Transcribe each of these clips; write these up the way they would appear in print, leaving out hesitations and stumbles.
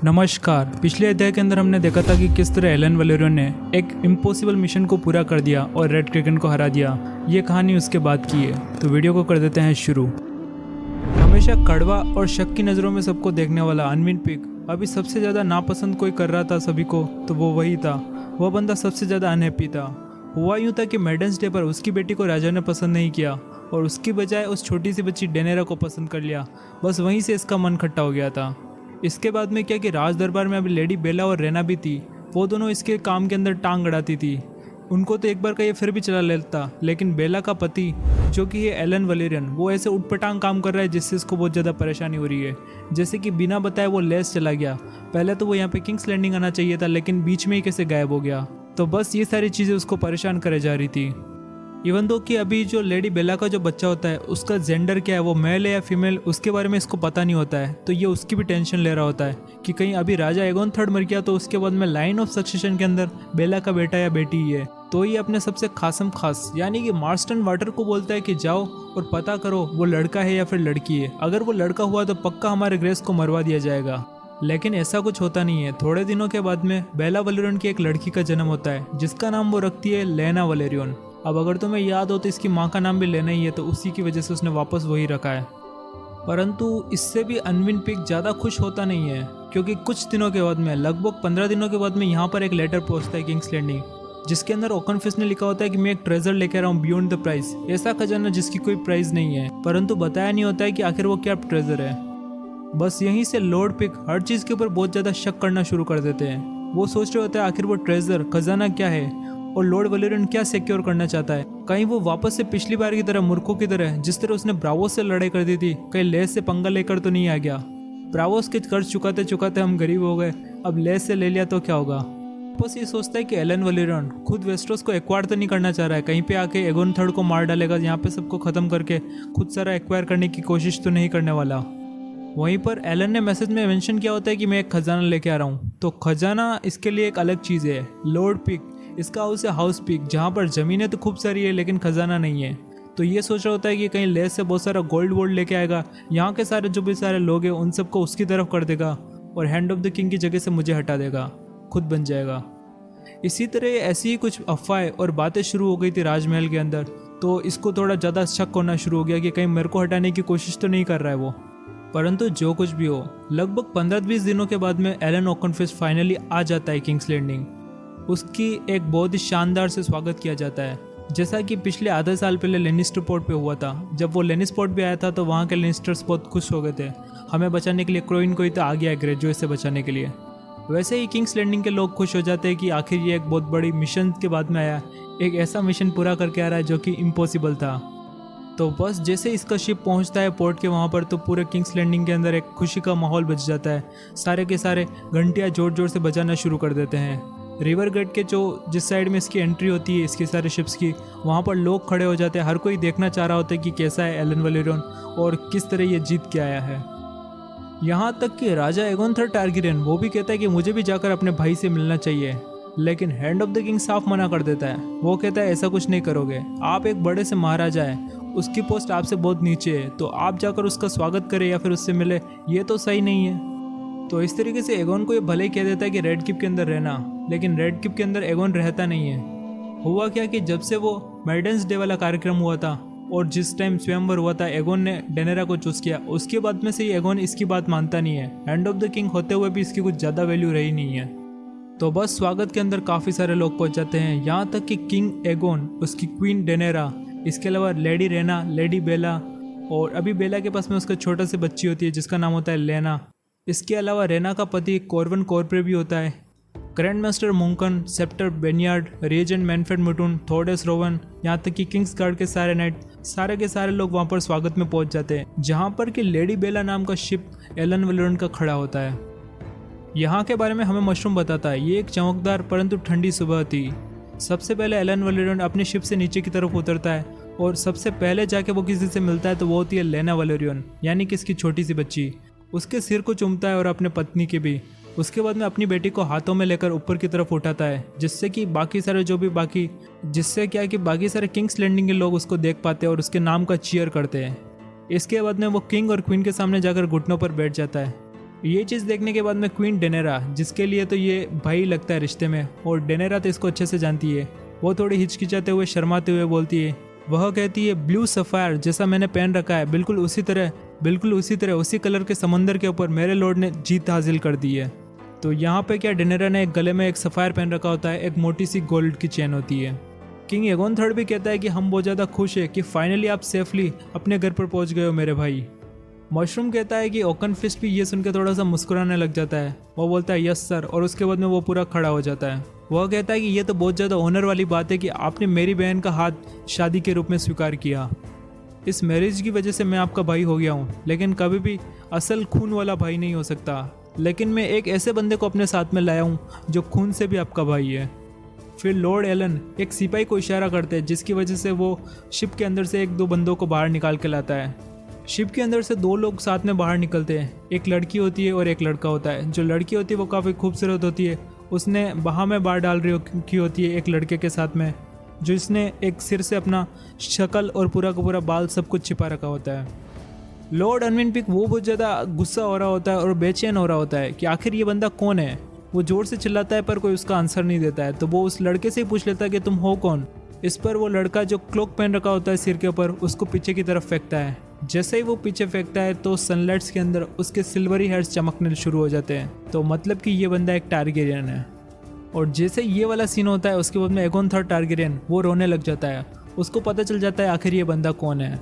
नमस्कार। पिछले अध्याय के अंदर हमने देखा था कि किस तरह एलन वलेरियन ने एक इम्पॉसिबल मिशन को पूरा कर दिया और रेड ड्रैगन को हरा दिया। ये कहानी उसके बाद की है, तो वीडियो को कर देते हैं शुरू। हमेशा कड़वा और शक की नज़रों में सबको देखने वाला अनविन पिग अभी सबसे ज़्यादा नापसंद कोई कर रहा था सभी को, तो वो वही था। वह बंदा सबसे ज़्यादा अनहैप्पी था। हुआ यूँ था कि मेडेंस डे पर उसकी बेटी को राजा ने पसंद नहीं किया और उसकी बजाय उस छोटी सी बच्ची डेनेरा को पसंद कर लिया। बस वहीं से इसका मन खट्टा हो गया था। इसके बाद में क्या कि राज दरबार में अभी लेडी बेला और रेना भी थी। वो दोनों इसके काम के अंदर टांग अड़ाती थी। उनको तो एक बार का ये फिर भी चला लेता, लेकिन बेला का पति जो कि ये एलन वलेरियन, वो ऐसे उटपटांग काम कर रहा है जिससे इसको बहुत ज़्यादा परेशानी हो रही है। जैसे कि बिना बताए वो लेस चला गया। पहले तो वो यहाँ पे किंग्स लैंडिंग आना चाहिए था, लेकिन बीच में ही कैसे गायब हो गया। तो बस ये सारी चीज़ें उसको परेशान करे जा रही थी। इवन दो कि अभी जो लेडी बेला का जो बच्चा होता है उसका जेंडर क्या है, वो मेल है या फीमेल, उसके बारे में इसको पता नहीं होता है। तो ये उसकी भी टेंशन ले रहा होता है कि कहीं अभी राजा एगोन थर्ड मर गया तो उसके बाद में लाइन ऑफ सक्सेशन के अंदर बेला का बेटा या बेटी ही है। तो ये अपने सबसे खासम खास यानी कि मार्स्टन वाटर को बोलता है कि जाओ और पता करो वो लड़का है या फिर लड़की है। अगर वो लड़का हुआ तो पक्का हमारे ग्रेस को मरवा दिया जाएगा। लेकिन ऐसा कुछ होता नहीं है। थोड़े दिनों के बाद में बेला वलेरियन की एक लड़की का जन्म होता है जिसका नाम वो रखती है लेना वलेरियन। अब अगर तुम्हें याद हो तो इसकी माँ का नाम भी लेना ही है, तो उसी की वजह से उसने वापस वही रखा है। परंतु इससे भी अनविन पिग ज़्यादा खुश होता नहीं है, क्योंकि कुछ दिनों के बाद में, लगभग 15 दिनों के बाद में, यहाँ पर एक लेटर पहुँचता है किंग्स लैंडिंग, जिसके अंदर ओकनफिस्ट ने लिखा होता है कि मैं एक ट्रेजर लेकर आ रहा हूँ बियॉन्ड द प्राइस। ऐसा खजाना जिसकी कोई प्राइस नहीं है, परंतु बताया नहीं होता है कि आखिर वो क्या ट्रेजर है। बस यहीं से लॉर्ड पिग हर चीज़ के ऊपर बहुत ज़्यादा शक करना शुरू कर देते हैं। वो सोच रहे होते हैं आखिर वो ट्रेजर खजाना क्या है और लॉर्ड वलेरियन क्या सिक्योर करना चाहता है। कहीं वो वापस से पिछली बार की तरह मूर्खों की तरह, जिस तरह उसने ब्रावोस से लड़ाई कर दी थी, कहीं लेस से पंगा लेकर तो नहीं आ गया। ब्रावोस के कर्ज चुकाते चुकाते हम गरीब हो गए, अब लेस से ले लिया तो क्या होगा। बस ये सोचता है कि एलन वलेरियन खुद वेस्टरोस को एक्वायर तो नहीं करना चाह रहा है, कहीं पे आके एगोन थर्ड को मार डालेगा, यहाँ पे सबको खत्म करके खुद सारा एक्वायर करने की कोशिश तो नहीं करने वाला। वहीं पर एलन ने मैसेज में मेंशन किया होता है कि मैं एक खजाना लेके आ रहा हूँ। तो खजाना इसके लिए एक अलग चीज़ है। लॉर्ड पिग इसका हाउस है हाउस पिग, जहाँ पर ज़मीनें तो खूब सारी है लेकिन खजाना नहीं है। तो ये सोच रहा होता है कि कहीं लेस से बहुत सारा गोल्ड वोल्ड लेके आएगा, यहाँ के सारे जो भी सारे लोग हैं उन सबको उसकी तरफ कर देगा और हैंड ऑफ द किंग की जगह से मुझे हटा देगा, खुद बन जाएगा। इसी तरह ऐसी ही कुछ अफवाहें और बातें शुरू हो गई थी राजमहल के अंदर। तो इसको थोड़ा ज़्यादा शक होना शुरू हो गया कि कहीं मेरे को हटाने की कोशिश तो नहीं कर रहा है वो। परंतु जो कुछ भी हो, लगभग 15-20 दिनों के बाद में एलन ओकनफिस्ट फाइनली आ जाता है किंग्स लैंडिंग। उसकी एक बहुत ही शानदार से स्वागत किया जाता है, जैसा कि पिछले आधा साल पहले लेनिस्टर पोर्ट पे हुआ था। जब वो लेनिस पोर्ट पे आया था तो वहाँ के लेनिस्टर्स बहुत खुश हो गए थे। हमें बचाने के लिए क्रोइन कोई तो आ गया है ग्रेजुएट से बचाने के लिए। वैसे ही किंग्स लैंडिंग के लोग खुश हो जाते हैं कि आखिर ये एक बहुत बड़ी मिशन के बाद में आया, एक ऐसा मिशन पूरा करके आ रहा है जो कि इम्पॉसिबल था। तो बस जैसे इसका शिप पहुंचता है पोर्ट के वहाँ पर, तो पूरे किंग्स लैंडिंग के अंदर एक खुशी का माहौल बच जाता है। सारे के सारे घंटियाँ जोर जोर से बजाना शुरू कर देते हैं। रिवर गेट के जो जिस साइड में इसकी एंट्री होती है इसके सारे शिप्स की, वहाँ पर लोग खड़े हो जाते हैं। हर कोई देखना चाह रहा होता है कि कैसा है एलन वलेरियन और किस तरह ये जीत के आया है। यहाँ तक कि राजा एगोन थर्ड टारगेरियन वो भी कहता है कि मुझे भी जाकर अपने भाई से मिलना चाहिए, लेकिन हैंड ऑफ द किंग साफ मना कर देता है। वो कहता है ऐसा कुछ नहीं करोगे, आप एक बड़े से महाराजा हैं, उसकी पोस्ट आपसे बहुत नीचे है, तो आप जाकर उसका स्वागत करें या फिर उससे मिले, ये तो सही नहीं है। तो इस तरीके से एगोन को ये भले ही कह देता है कि रेड किप के अंदर रहना, लेकिन रेड किप के अंदर एगोन रहता नहीं है। हुआ क्या कि जब से वो मेडेंस डे वाला कार्यक्रम हुआ था और जिस टाइम स्वयंवर हुआ था, एगोन ने डेनेरा को चूज किया। उसके बाद में से ही एगोन इसकी बात मानता नहीं है। हैंड ऑफ द किंग होते हुए भी इसकी कुछ ज़्यादा वैल्यू रही नहीं है। तो बस स्वागत के अंदर काफ़ी सारे लोग पहुंच जाते हैं, यहाँ तक कि किंग एगोन, उसकी क्वीन डेनेरा, इसके अलावा लेडी रेना, लेडी बेला, और अभी बेला के पास में उसका छोटा सी बच्ची होती है जिसका नाम होता है लेना। इसके अलावा रेना का पति कॉर्वन कॉर्प्रे भी होता है, grand maester Munkun, septon Benyard, regent Manfred Mooton, Thaddeus Rowan, यहाँ तक कि किंग्स गार्ड के सारे नाइट, सारे के सारे लोग वहाँ पर स्वागत में पहुँच जाते हैं, जहाँ पर कि लेडी बेला नाम का शिप एलन वलेरियन का खड़ा होता है। यहाँ के बारे में हमें मशरूम बताता है, ये एक चमकदार परंतु ठंडी सुबह थी। सबसे पहले एलन वलेरियन अपने शिप से नीचे की तरफ उतरता है और सबसे पहले जाके वो किसी से मिलता है, तो वो होती है लेना वलेरियन, यानी कि इसकी छोटी सी बच्ची। उसके सिर को चूमता है और अपने पत्नी के भी। उसके बाद में अपनी बेटी को हाथों में लेकर ऊपर की तरफ उठाता है, जिससे कि बाकी सारे जिससे क्या कि बाकी सारे किंग्स लैंडिंग के लोग उसको देख पाते हैं और उसके नाम का चीयर करते हैं। इसके बाद में वो किंग और क्वीन के सामने जाकर घुटनों पर बैठ जाता है। ये चीज़ देखने के बाद में क्वीन डेनेरा, जिसके लिए तो ये भाई लगता है रिश्ते में, और डेनेरा तो इसको अच्छे से जानती है, वो थोड़ी हिचकिचाते हुए शर्माते हुए बोलती है, वह कहती है ब्लू सफ़ायर जैसा मैंने पहन रखा है, बिल्कुल उसी तरह उसी कलर के समंदर के ऊपर मेरे लॉर्ड ने जीत हासिल कर दी है। तो यहाँ पे क्या डेनेरा ने एक गले में एक सफ़ायर पहन रखा होता है, एक मोटी सी गोल्ड की चेन होती है। किंग एगोन थर्ड भी कहता है कि हम बहुत ज़्यादा खुश है कि फाइनली आप सेफली अपने घर पर पहुँच गए हो मेरे भाई। मशरूम कहता है कि ओकन फिस्ट भी ये सुनकर थोड़ा सा मुस्कुराने लग जाता है, वो बोलता है यस सर, और उसके बाद में वो पूरा खड़ा हो जाता है। वह कहता है कि ये तो बहुत ज़्यादा ऑनर वाली बात है कि आपने मेरी बहन का हाथ शादी के रूप में स्वीकार किया। इस मैरिज की वजह से मैं आपका भाई हो गया हूँ, लेकिन कभी भी असल खून वाला भाई नहीं हो सकता। लेकिन मैं एक ऐसे बंदे को अपने साथ में लाया हूँ जो खून से भी आपका भाई है। फिर लॉर्ड एलन एक सिपाही को इशारा करते हैं, जिसकी वजह से वो शिप के अंदर से एक दो बंदों को बाहर निकाल के लाता है। शिप के अंदर से दो लोग साथ में बाहर निकलते हैं, एक लड़की होती है और एक लड़का होता है। जो लड़की होती है वो काफ़ी खूबसूरत होती है, उसने बहा में बाहर डाल रही होती है एक लड़के के साथ में, जो इसने एक सिर से अपना शक्ल और पूरा का पूरा बाल सब कुछ छिपा रखा होता है। लॉर्ड अनविन पिक वो बहुत ज़्यादा गुस्सा हो रहा होता है और बेचैन हो रहा होता है कि आखिर ये बंदा कौन है। वो ज़ोर से चिल्लाता है पर कोई उसका आंसर नहीं देता है, तो वो उस लड़के से ही पूछ लेता है कि तुम हो कौन। इस पर वो लड़का जो क्लोक पहन रखा होता है सिर के ऊपर, उसको पीछे की तरफ फेंकता है। जैसे ही वो पीछे फेंकता है तो सनलाइट्स के अंदर उसके सिल्वरी हेयर्स चमकने शुरू हो जाते हैं, तो मतलब कि ये बंदा एक टारगेरियन है। और जैसे ये वाला सीन होता है उसके बाद में एगोन थर्ड टारगेरियन वो रोने लग जाता है, उसको पता चल जाता है आखिर ये बंदा कौन है।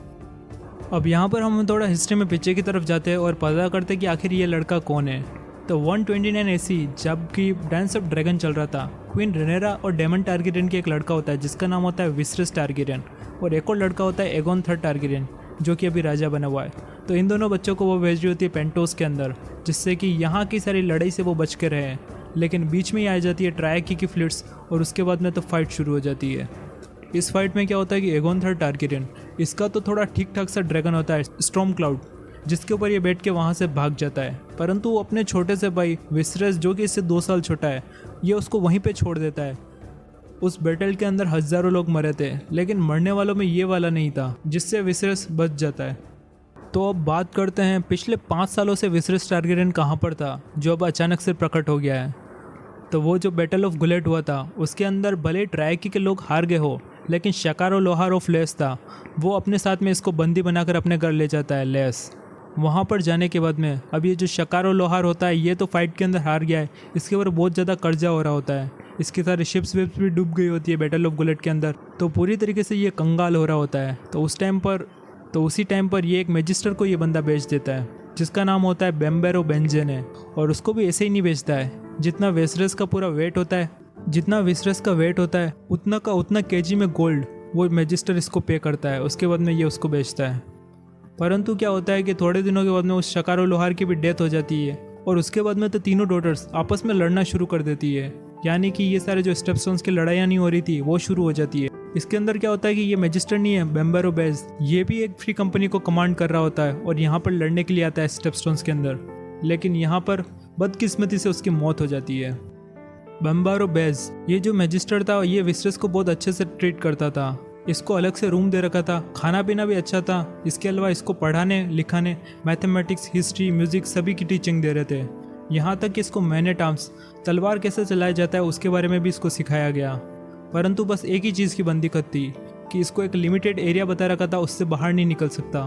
अब यहाँ पर हम थोड़ा हिस्ट्री में पीछे की तरफ जाते हैं और पता करते हैं कि आखिर ये लड़का कौन है। तो 129 AC जबकि डांस ऑफ ड्रैगन चल रहा था, क्वीन रेनेरा और डेमन टारगेरियन के एक लड़का होता है जिसका नाम होता है विसरस टारगेरियन, और एक और लड़का होता है एगोन थर्ड टारगेरियन जो कि अभी राजा बना हुआ है। तो इन दोनों बच्चों को वो भेज रही होती है पेंटोस के अंदर, जिससे कि यहाँ की सारी लड़ाई से वो बच के रहे। लेकिन बीच में ही आ जाती है ट्रायकी की फ्लिट्स और उसके बाद में तो फाइट शुरू हो जाती है। इस फाइट में क्या होता है कि एगोन थर्ड टारगेरियन, इसका तो थोड़ा ठीक ठाक सा ड्रैगन होता है स्टॉर्म क्लाउड, जिसके ऊपर ये बैठ के वहाँ से भाग जाता है, परंतु वो अपने छोटे से भाई विसरस जो कि इससे 2 साल छोटा है, ये उसको वहीं पे छोड़ देता है। उस बैटल के अंदर हज़ारों लोग मरे थे, लेकिन मरने वालों में ये वाला नहीं था, जिससे विसरस बच जाता है। तो अब बात करते हैं पिछले 5 सालों से विसरस टारगेरियन कहाँ पर था, जो अब अचानक से प्रकट हो गया है। तो वो जो बैटल ऑफ गुलेट हुआ था उसके अंदर भले ट्रायकी के लोग हार गए हो, लेकिन शकारो लोहार ऑफ लेस था, वो अपने साथ में इसको बंदी बनाकर अपने घर ले जाता है लेस। वहाँ पर जाने के बाद में अब ये जो शकारो लोहार होता है ये तो फाइट के अंदर हार गया है, इसके ऊपर बहुत ज़्यादा कर्जा हो रहा होता है, इसकी सारी शिप्स विप्स भी डूब गई होती है बैटल ऑफ गुलेट के अंदर, तो पूरी तरीके से ये कंगाल हो रहा होता है। तो उसी टाइम पर ये एक मैजिस्टर को ये बंदा बेच देता है जिसका नाम होता है बेम्बेरो बेंजेन है, और उसको भी ऐसे ही नहीं बेचता है, जितना विसरस का पूरा वेट होता है, जितना विसरस का वेट होता है उतना केजी में गोल्ड वो मैजिस्टर इसको पे करता है, उसके बाद में ये उसको बेचता है। परंतु क्या होता है कि थोड़े दिनों के बाद में उस शकारो लोहार की भी डेथ हो जाती है, और उसके बाद में तो तीनों डॉटर्स आपस में लड़ना शुरू कर देती है, यानी कि ये सारे जो स्टेपस्टोन्स की लड़ाइयाँ नहीं हो रही थी वो शुरू हो जाती है। इसके अंदर क्या होता है कि ये मैजिस्टर नहीं है बेम्बेरो बेज, ये भी एक फ्री कंपनी को कमांड कर रहा होता है और यहाँ पर लड़ने के लिए आता है स्टेपस्टोन्स के अंदर, लेकिन यहाँ पर बदकिस्मती से उसकी मौत हो जाती है। बेम्बेरो बेज ये जो मैजिस्टर था ये विसरस को बहुत अच्छे से ट्रीट करता था, इसको अलग से रूम दे रखा था, खाना पीना भी अच्छा था, इसके अलावा इसको पढ़ाने लिखाने मैथमेटिक्स हिस्ट्री म्यूज़िक सभी की टीचिंग दे रहे थे। यहाँ तक कि इसको मैन एट आर्म्स तलवार कैसे चलाया जाता है उसके बारे में भी इसको सिखाया गया। परंतु बस एक ही चीज़ की बंदी दिक्कत थी कि इसको एक लिमिटेड एरिया बता रखा था, उससे बाहर नहीं निकल सकता।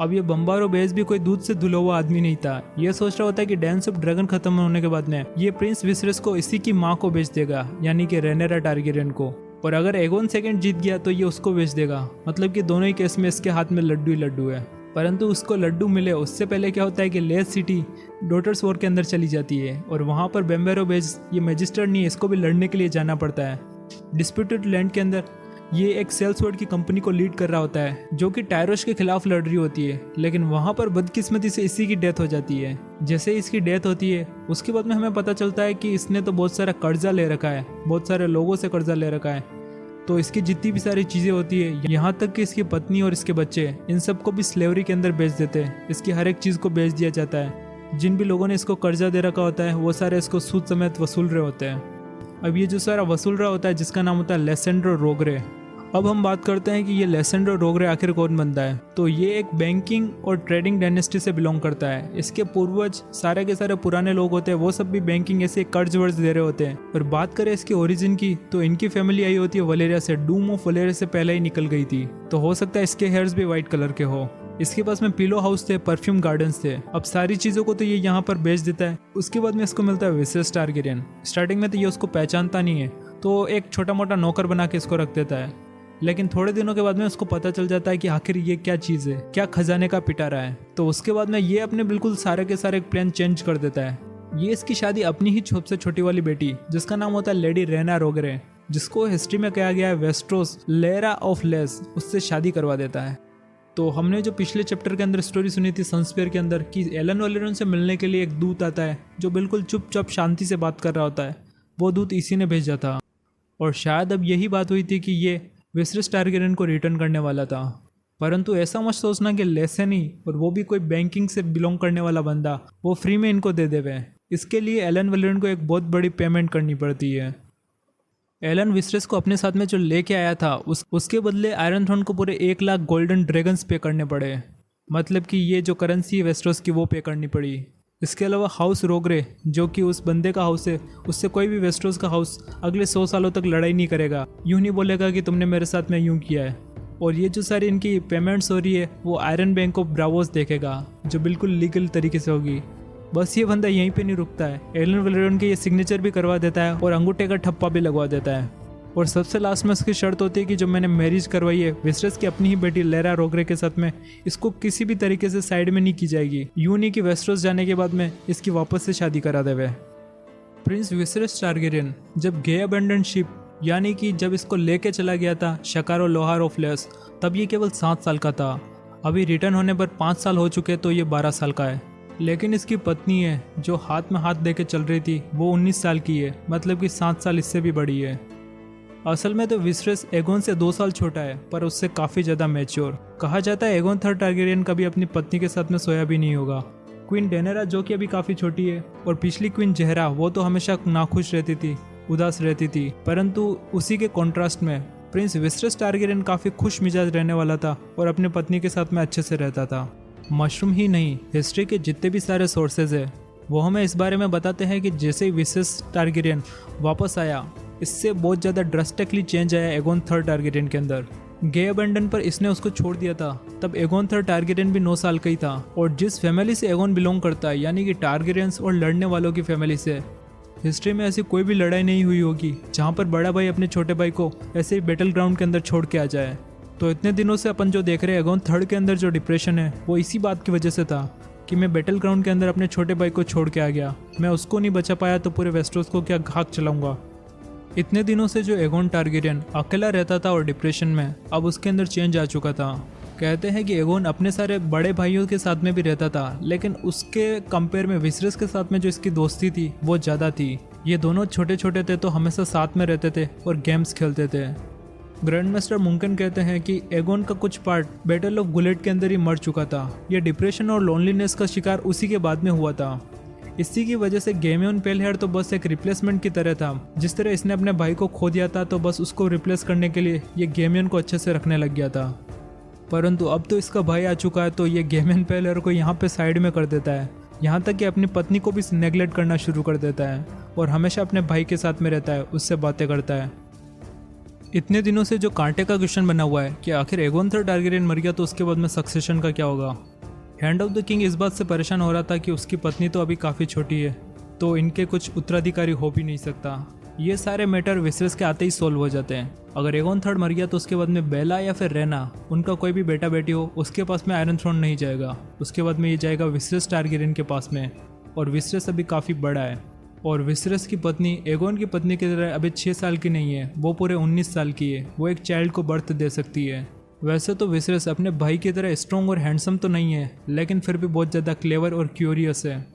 अब ये बम्बारो बेस भी कोई दूध से धुला हुआ आदमी नहीं था, ये सोच रहा होता है कि डांस ऑफ ड्रैगन खत्म होने के बाद में ये प्रिंस विसरस को इसी की माँ को बेच देगा, यानी कि रेनेरा टारगेरियन को, और अगर एगोन सेकंड जीत गया तो ये उसको बेच देगा। मतलब कि दोनों ही केस में इसके हाथ में लड्डू ही लड्डू है। परंतु उसको लड्डू मिले उससे पहले क्या होता है कि लेस सिटी डॉटर्स वॉर के अंदर चली जाती है, और वहाँ पर बेम्बेरो बेज ये मैजिस्टर नहीं है, इसको भी लड़ने के लिए जाना पड़ता है। डिस्प्यूटेड लैंड के अंदर ये एक सेल्सवर्ड की कंपनी को लीड कर रहा होता है जो कि टायरोश के खिलाफ लड़ रही होती है, लेकिन वहाँ पर बदकिस्मती से इसी की डेथ हो जाती है। जैसे ही इसकी डेथ होती है उसके बाद में हमें पता चलता है कि इसने तो बहुत सारा कर्जा ले रखा है, बहुत सारे लोगों से कर्जा ले रखा है, तो इसकी जितनी भी सारी चीज़ें होती है, यहाँ तक कि इसकी पत्नी और इसके बच्चे, इन सबको भी स्लेवरी के अंदर बेच देते हैं। इसकी हर एक चीज़ को बेच दिया जाता है। जिन भी लोगों ने इसको कर्जा दे रखा होता है वो सारे इसको सूद समेत वसूल रहे होते हैं। अब ये जो सारा वसूल रहा होता है जिसका नाम होता है लेसेंड्रो रोगरे, अब हम बात करते हैं कि ये लेसेंड्रो रोगरे आखिर कौन बनता है। तो ये एक बैंकिंग और ट्रेडिंग डायनेस्टी से बिलोंग करता है। इसके पूर्वज सारे के सारे पुराने लोग होते हैं, वो सब भी बैंकिंग ऐसे कर्ज वर्ज दे रहे होते हैं। और बात करें इसकी ओरिजिन की, तो इनकी फैमिली आई होती है वलेरिया से। डूम ऑफ वलेरिया से पहले ही निकल गई थी, तो हो सकता है इसके हेयर्स भी व्हाइट कलर के हो। इसके पास में पिलो हाउस थे, परफ्यूम गार्डन्स थे। अब सारी चीजों को तो ये यहाँ पर बेच देता है। उसके बाद में इसको मिलता है विसेस टारगेरियन। स्टार्टिंग में तो ये उसको पहचानता नहीं है, तो एक छोटा मोटा नौकर बना के इसको रख देता है। लेकिन थोड़े दिनों के बाद में उसको पता चल जाता है कि आखिर ये क्या चीज़ है, क्या खजाने का पिटारा है। तो उसके बाद में ये अपने बिल्कुल सारे के सारे प्लान चेंज कर देता है। ये इसकी शादी अपनी ही सबसे छोटी वाली बेटी, जिसका नाम होता है लेडी रेना रोगरे, जिसको हिस्ट्री में कहा गया है वेस्ट्रोस लेरा ऑफ लेस, उससे शादी करवा देता है। तो हमने जो पिछले चैप्टर के अंदर स्टोरी सुनी थी सनस्पेयर के अंदर, कि एलन वलेरियन से मिलने के लिए एक दूत आता है जो बिल्कुल चुपचाप शांति से बात कर रहा होता है। वो दूत इसी ने भेजा था, और शायद अब यही बात हुई थी कि ये विसरस टारगेरियन को रिटर्न करने वाला था। परंतु ऐसा मत सोचना कि लेसन ही, और वो भी कोई बैंकिंग से बिलोंग करने वाला बंदा, वो फ्री में इनको दे देवे। इसके लिए एलन वलेरियन को एक बहुत बड़ी पेमेंट करनी पड़ती है। एलन विसरस को अपने साथ में जो लेके आया था उसके बदले आयरन थ्रोन को पूरे 1 लाख गोल्डन ड्रैगन्स पे करने पड़े। मतलब कि ये जो करेंसी है वेस्टरोस की, वो पे करनी पड़ी। इसके अलावा हाउस रोगरे, जो कि उस बंदे का हाउस है, उससे कोई भी वेस्टरोस का हाउस अगले 100 सालों तक लड़ाई नहीं करेगा। यूं नहीं बोलेगा कि तुमने मेरे साथ में यूं किया है। और ये जो सारी इनकी पेमेंट्स हो रही है, वो आयरन बैंक ऑफ ब्रावोस देखेगा, जो बिल्कुल लीगल तरीके से होगी। बस ये बंदा यहीं पे नहीं रुकता है, एलन वलेरियन के ये सिग्नेचर भी करवा देता है और अंगूठे का ठप्पा भी लगवा देता है। और सबसे लास्ट में उसकी शर्त होती है कि जो मैंने मैरिज करवाई है विसरस की अपनी ही बेटी लेरा रोगरे के साथ में, इसको किसी भी तरीके से साइड में नहीं की जाएगी। यूं नहीं कि वेस्टरोस जाने के बाद में इसकी वापस से शादी करा देवे। प्रिंस विसरस टारगेरियन जब गे अबेंडन शिप, यानी कि जब इसको लेके चला गया था शकारो लोहार ऑफ लेस, तब ये केवल 7 साल का था। अभी रिटर्न होने पर 5 साल हो चुके, तो ये 12 साल का है। लेकिन इसकी पत्नी है जो हाथ में हाथ देके चल रही थी, वो 19 साल की है, मतलब कि 7 साल इससे भी बड़ी है। असल में तो विसरस एगोन से 2 साल छोटा है, पर उससे काफ़ी ज़्यादा मैच्योर। कहा जाता है एगोन थर्ड टारगेरियन कभी अपनी पत्नी के साथ में सोया भी नहीं होगा। क्वीन डेनेरा जो कि अभी काफ़ी छोटी है, और पिछली क्वीन जहरा, वो तो हमेशा नाखुश रहती थी, उदास रहती थी। परंतु उसी के कॉन्ट्रास्ट में प्रिंस विसरस टारगेरियन काफ़ी खुश मिजाज रहने वाला था और अपनी पत्नी के साथ में अच्छे से रहता था। मशरूम ही नहीं, हिस्ट्री के जितने भी सारे सोर्सेज है वो हमें इस बारे में बताते हैं कि जैसे ही विसरस टारगेरियन वापस आया, इससे बहुत ज़्यादा ड्रास्टिकली चेंज आया एगोन थर्ड टारगेरियन के अंदर। गे अबेंडन पर इसने उसको छोड़ दिया था, तब एगोन थर्ड टारगेरियन भी 9 साल का ही था। और जिस फैमिली से एगोन बिलोंग करता है, यानी कि टारगेरियंस और लड़ने वालों की फैमिली से, हिस्ट्री में ऐसी कोई भी लड़ाई नहीं हुई होगी जहाँ पर बड़ा भाई अपने छोटे भाई को ऐसे ही बैटल ग्राउंड के अंदर छोड़ के आ जाए। तो इतने दिनों से अपन जो देख रहे हैं एगोन थर्ड के अंदर जो डिप्रेशन है, वो इसी बात की वजह से था कि मैं बैटल ग्राउंड के अंदर अपने छोटे भाई को छोड़ के आ गया। मैं उसको नहीं बचा पाया तो पूरे वेस्टरोस को क्या घाक चलाऊंगा। इतने दिनों से जो एगोन टारगेरियन अकेला रहता था और डिप्रेशन में, अब उसके अंदर चेंज आ चुका था। कहते हैं कि एगोन अपने सारे बड़े भाइयों के साथ में भी रहता था, लेकिन उसके कंपेयर में विसरस के साथ में जो इसकी दोस्ती थी वो ज़्यादा थी। ये दोनों छोटे छोटे थे तो हमेशा साथ में रहते थे और गेम्स खेलते थे। ग्रैंड मास्टर मुमकिन कहते हैं कि एगोन का कुछ पार्ट बैटल ऑफ गुलेट के अंदर ही मर चुका था। ये डिप्रेशन और लोनलीनेस का शिकार उसी के बाद में हुआ था। इसी की वजह से गेमियन पेलहेयर तो बस एक रिप्लेसमेंट की तरह था। जिस तरह इसने अपने भाई को खो दिया था, तो बस उसको रिप्लेस करने के लिए ये गेमियन को अच्छे से रखने लग गया था। परंतु अब तो इसका भाई आ चुका है, तो ये गेमियन पेलहेयर को यहाँ पे साइड में कर देता है। यहाँ तक कि अपनी पत्नी को भी नेग्लेक्ट करना शुरू कर देता है और हमेशा अपने भाई के साथ में रहता है, उससे बातें करता है। इतने दिनों से जो कांटे का क्वेश्चन बना हुआ है कि आखिर एगोन थर्ड टारगेरियन मर गया तो उसके बाद में सक्सेशन का क्या होगा। हैंड ऑफ द किंग इस बात से परेशान हो रहा था कि उसकी पत्नी तो अभी काफ़ी छोटी है, तो इनके कुछ उत्तराधिकारी हो भी नहीं सकता। ये सारे मैटर विसरस के आते ही सोल्व हो जाते हैं। अगर एगोन थर्ड मर गया तो उसके बाद में बेला या फिर रेना, उनका कोई भी बेटा बेटी हो, उसके पास में आयरन थ्रोन नहीं जाएगा। उसके बाद में ये जाएगा विसरस टारगेरियन के पास में, और विसरस अभी काफ़ी बड़ा है। और विसरस की पत्नी एगोन की पत्नी की तरह अभी 6 साल की नहीं है, वो पूरे 19 साल की है। वो एक चाइल्ड को बर्थ दे सकती है। वैसे तो विसरस अपने भाई की तरह स्ट्रॉन्ग और हैंडसम तो नहीं है, लेकिन फिर भी बहुत ज़्यादा क्लेवर और क्यूरियस है।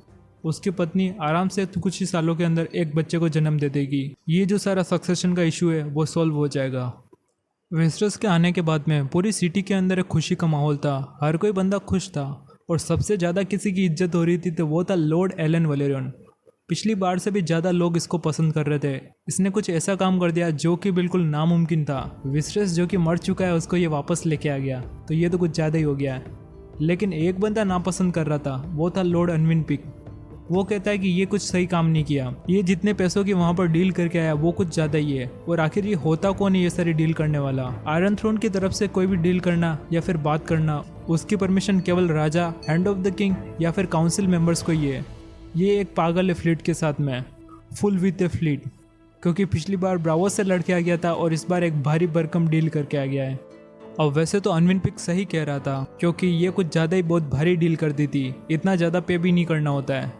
उसकी पत्नी आराम से कुछ ही सालों के अंदर एक बच्चे को जन्म दे देगी। ये जो सारा सक्सेशन का इशू है वो सॉल्व हो जाएगा। विसरस के आने के बाद में पूरी सिटी के अंदर एक खुशी का माहौल था। हर कोई बंदा खुश था, और सबसे ज़्यादा किसी की इज्जत हो रही थी तो वो था लॉर्ड एलन वलेरियन। पिछली बार से भी ज़्यादा लोग इसको पसंद कर रहे थे। इसने कुछ ऐसा काम कर दिया जो कि बिल्कुल नामुमकिन था। विसरस जो कि मर चुका है उसको ये वापस लेके आ गया, तो ये तो कुछ ज़्यादा ही हो गया है। लेकिन एक बंदा नापसंद कर रहा था, वो था लॉर्ड अनविन पिक। वो कहता है कि ये कुछ सही काम नहीं किया, ये जितने पैसों की वहाँ पर डील करके आया वो कुछ ज़्यादा ही है। और आखिर ये होता कौन है ये सारी डील करने वाला? आयरन थ्रोन की तरफ से कोई भी डील करना या फिर बात करना, उसकी परमिशन केवल राजा, हैंड ऑफ द किंग या फिर काउंसिल मेंबर्स को ही है। ये एक पागल है फ्लीट के साथ में, फुल विथ ए फ्लीट, क्योंकि पिछली बार ब्रावोस से लड़के आ गया था और इस बार एक भारी भरकम डील करके आ गया है। अब वैसे तो अनविन पिक सही कह रहा था, क्योंकि ये कुछ ज़्यादा ही बहुत भारी डील कर दी थी, इतना ज़्यादा पे भी नहीं करना होता है।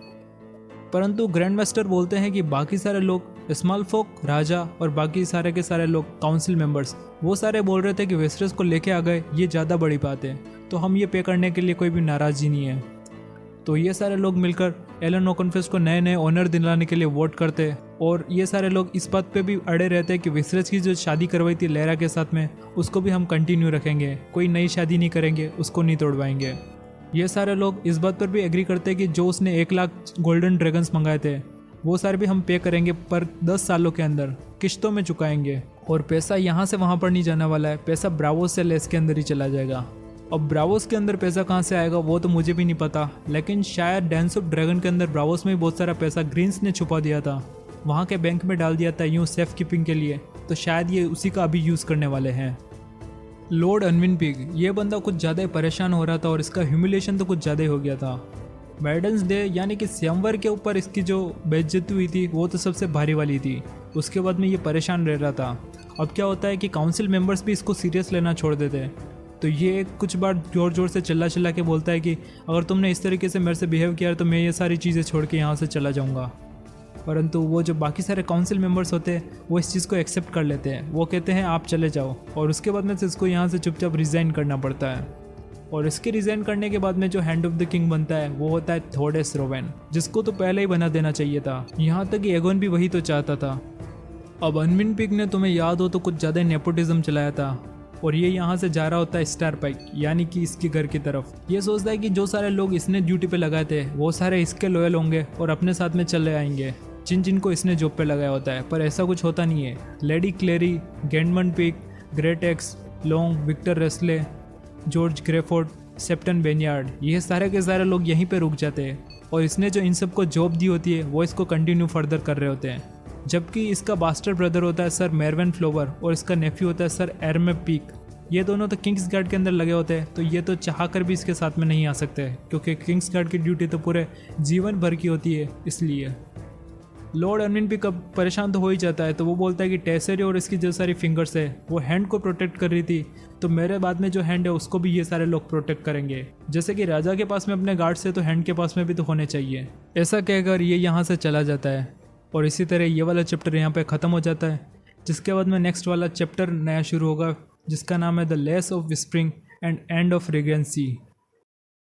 परंतु ग्रैंड मास्टर बोलते हैं कि बाकी सारे लोग, स्मॉल फोक, राजा और बाकी सारे के सारे लोग, काउंसिल मेंबर्स, वो सारे बोल रहे थे कि वेस्टर्स को लेके आ गए, ये ज़्यादा बड़ी बात है, तो हम ये पे करने के लिए कोई भी नाराज़गी नहीं है। तो ये सारे लोग मिलकर एलन ओकनफेस्ट को नए नए ऑनर दिलाने के लिए वोट करते, और ये सारे लोग इस बात पे भी अड़े रहते हैं कि विसरस की जो शादी करवाई थी लेरा के साथ में, उसको भी हम कंटिन्यू रखेंगे, कोई नई शादी नहीं करेंगे, उसको नहीं तोड़वाएंगे। ये सारे लोग इस बात पर भी एग्री करते हैं कि जो उसने 1 लाख गोल्डन ड्रैगन्स मंगाए थे वो सारे भी हम पे करेंगे, पर 10 सालों के अंदर किश्तों में चुकाएंगे। और पैसा यहाँ से वहाँ पर नहीं जाने वाला है, पैसा ब्रावोस से लेस के अंदर ही चला जाएगा। अब ब्रावोस के अंदर पैसा कहाँ से आएगा वो तो मुझे भी नहीं पता, लेकिन शायद डांस ऑफ ड्रैगन के अंदर ब्रावोस में बहुत सारा पैसा ग्रीन्स ने छुपा दिया था, वहाँ के बैंक में डाल दिया था यूँ सेफ कीपिंग के लिए, तो शायद ये उसी का अभी यूज़ करने वाले हैं। लॉर्ड अनविन पिग, ये बंदा कुछ ज़्यादा ही परेशान हो रहा था और इसका ह्यूमिलेशन तो कुछ ज़्यादा ही हो गया था। वेडन्स डे यानी कि स्वयंवर के ऊपर इसकी जो बेइज्जती हुई थी वो तो सबसे भारी वाली थी, उसके बाद में ये परेशान रह रहा था। अब क्या होता है कि काउंसिल मेंबर्स भी इसको सीरियस लेना छोड़ देते, तो ये कुछ बार ज़ोर ज़ोर से चिल्ला के बोलता है कि अगर तुमने इस तरीके से मेरे से बिहेव किया तो मैं ये सारी चीज़ें छोड़ के यहाँ से चला जाऊँगा। परंतु वो जो बाकी सारे काउंसिल मेंबर्स होते हैं वो इस चीज़ को एक्सेप्ट कर लेते हैं, वो कहते हैं आप चले जाओ, और उसके बाद में इसको यहाँ से चुपचाप रिज़ाइन करना पड़ता है। और इसके रिज़ाइन करने के बाद में जो हैंड ऑफ द किंग बनता है वो होता है थोडेस रोवेन, जिसको तो पहले ही बना देना चाहिए था, यहाँ तक कि एगोन भी वही तो चाहता था। अब अनविन पिग ने, तुम्हें याद हो तो, कुछ ज़्यादा नेपोटिज्म चलाया था, और ये यहाँ से जा रहा होता है स्टार पाइक यानी कि इसके घर की तरफ। ये सोचता है कि जो सारे लोग इसने ड्यूटी पे लगाए थे वो सारे इसके लॉयल होंगे और अपने साथ में चले आएंगे, जिनको इसने जॉब पे लगाया होता है, पर ऐसा कुछ होता नहीं है। लेडी क्लेरी, गेंडमन Peake, great axe, long, Victor Risley, George Graftford, septon Benyard, ये सारे के सारे लोग यहीं पे रुक जाते हैं, और इसने जो इन सबको जॉब दी होती है वो इसको कंटिन्यू फर्दर कर रहे होते हैं। जबकि इसका बास्टर ब्रदर होता है सर मेरवन फ्लोवर और इसका नेफ्यू होता है सर एरमे पीक। ये दोनों तो किंग्स गार्ड के अंदर लगे होते हैं, तो ये तो चाह कर भी इसके साथ में नहीं आ सकते, क्योंकि किंग्स गार्ड की ड्यूटी तो पूरे जीवन भर की होती है। इसलिए लॉर्ड अनविन पिक अब परेशान तो हो ही जाता है, तो वो बोलता है कि टेसेरी और इसकी जो सारी फिंगर्स है वो हैंड को प्रोटेक्ट कर रही थी, तो मेरे बाद में जो हैंड है उसको भी ये सारे लोग प्रोटेक्ट करेंगे। जैसे कि राजा के पास में अपने गार्ड से, तो हैंड के पास में भी तो होने चाहिए। ऐसा कहकर ये यहाँ से चला जाता है, और इसी तरह ये वाला चैप्टर यहाँ पे ख़त्म हो जाता है, जिसके बाद में नेक्स्ट वाला चैप्टर नया शुरू होगा, जिसका नाम है the lace of whispering and end of रेगेंसी।